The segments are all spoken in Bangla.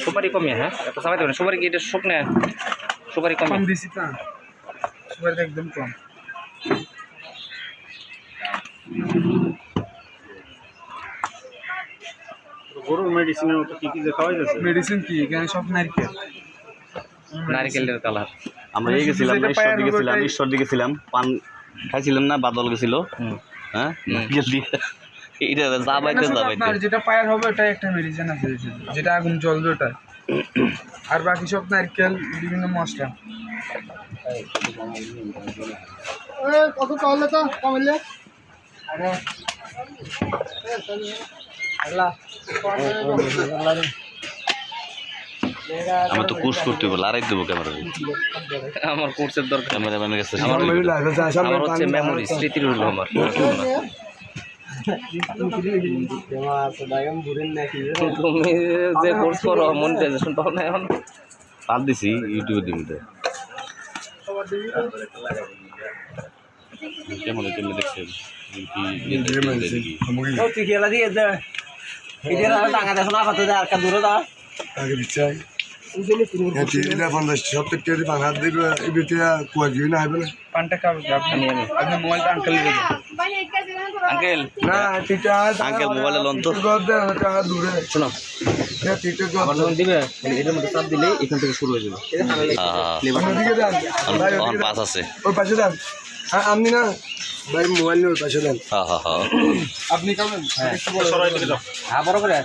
সুপারি কমে হ্যাঁ এত চাপাইতে হবে না সুপারি কি এটা শুকনা সুপারি কমে কম দিছি না সুপারিটা একদম কম গরুর মেডিসিনের মতো কি যে খাওয়াই যাচ্ছে মেডিসিন কি এখানে সব নারকেলের কালার আমরা এই গেছিলাম ঈশ্বর দিকে ছিলাম পান খাইছিলাম না বাদল গেছিল হ্যাঁ এইটা যেটা পায়ার হবে ওটাই একটা মেডিসিন আছে যেটা আগুন জ্বলবে ওটা আর বাকি সব নারকেল বিভিন্ন মশলা কত কমলে তো কমলে আমার তো কোর্স করতে হবে লড়াই দেবো ক্যামেরা আমার কোর্সের দরকার ক্যামেরাম্যানের কাছে আমার হচ্ছে মেমোরি স্মৃতি রইল আমার তুমি যে কোর্স করো মনিটাইজেশন পাও না এখন পাল দিছি ইউটিউবে দিতে কেমন কেমন দেখছেন তুই খেলা দিয়ে যা এটা টাকা দেখো না কত আর কা দূরে দা আগে বিচাই এটা 50-70 টাকা দিয়ে হাত দিবে এই ভিতরে কুয়া দিয়ে না হবে না পানটা খাবে আপনি মোবাইলটা আঙ্কেল দিয়ে আঙ্কেল না টিটা আঙ্কেল মোবাইলে লন তো টাকা দূরে শোনো টিটা আমার যখন দিবে এটার মধ্যে চাপ দিলে এখান থেকে শুরু হয়ে যাবে অন পাস আছে ওই পাশে দেন আপনি না ভাই মোবাইল নিয়ে ওই পাশে দেন আপনি খাবেন হ্যাঁ বড় করে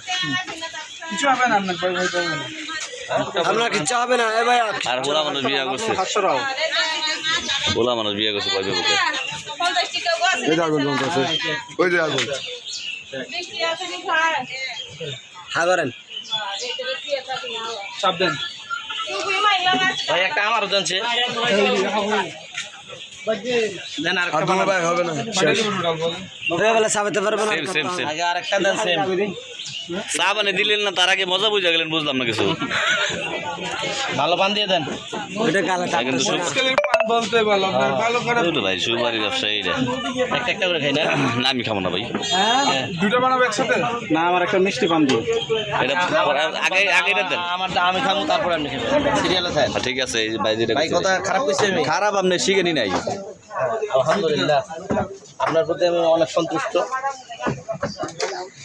কিছু হবে না আপনার ভাই ভাই না আপনার কিচ্ছু হবে না এ ভাই আর বলা মানুষ বিয়ে করছে বলা মানুষ বিয়ে করছে কয় বুকে এই দেখুন কোন কাছে ওই দেখুন হ্যাঁ করেন চাপ দেন ভাই একটা আমারও জানছে দেন আর একটা ভাই হবে না বেলা সাবাতে পারবে না সেম সেম আগে আরেকটা দেন সেম চা বানিয়ে দিলেন না তার আগে মজা বুঝা গেলেন বুঝলাম না কিছু ভালো পান দিয়ে দেন ওইটা গালা পান বলতে ভালো ভালো করে ভাই সুপারি ব্যবসায়ী একটা একটা করে খাই না না আমি খাবো না ভাই দুটো বানাবো একসাথে না আমার একটা মিষ্টি পান দিও এটা আগে আগে এটা দেন আমারটা আমি খাবো তারপর আপনি খাবেন সিরিয়ালে থাকেন ঠিক আছে এই ভাই যেটা ভাই কথা খারাপ কইছে আমি খারাপ আপনি শিখেনি নাই আলহামদুলিল্লাহ আপনার প্রতি আমি অনেক সন্তুষ্ট